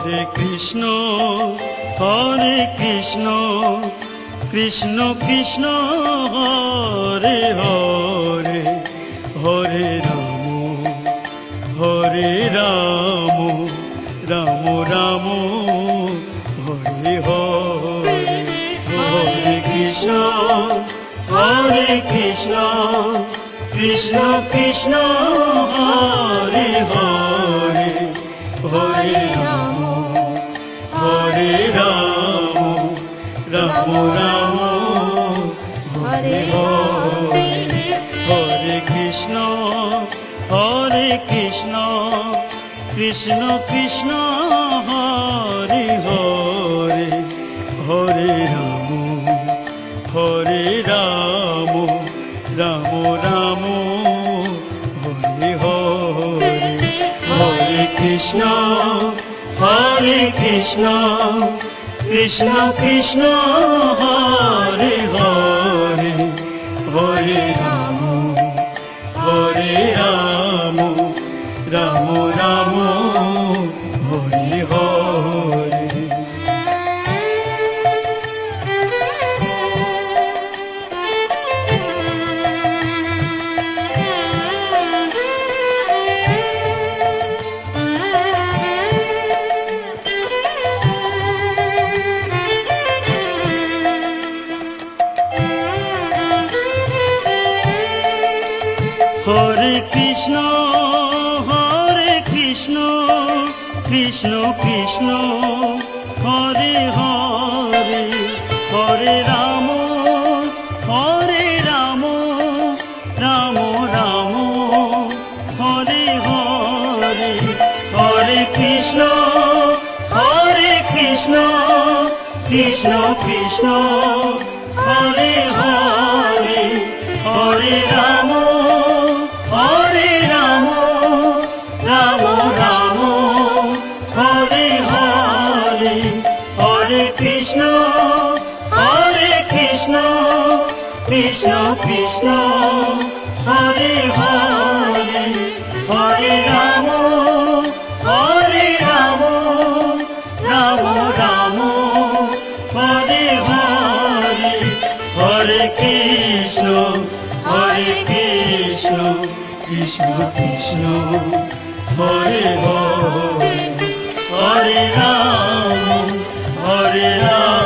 Hare Krishna Krishna Krishna Hare Hare Hare Ram Ram Ram Hare Hare Hare Krishna Krishna Krishna Hare Hare Hare Ram Ram Ram Hare Hare Hare Krishna Krishna Krishna Hare Hare Hare Ram Ram Ram Hare Hare Hare Krishna Krishna Krishna Hare Hare Hare Ram Ram Ram Hare Hare Hare Krishna Krishna Krishna Hare Hare Hare Ram Ram Ram Hare Hare Hare Krishna Krishna Krishna Hare Hare Hare Ram Ram Ram Hare Hare Hare Krishna Krishna Krishna Hare Hare Hare Ram Ram Ram Hare Hare Hare Krishna Krishna Krishna Hare Hare Hare Ram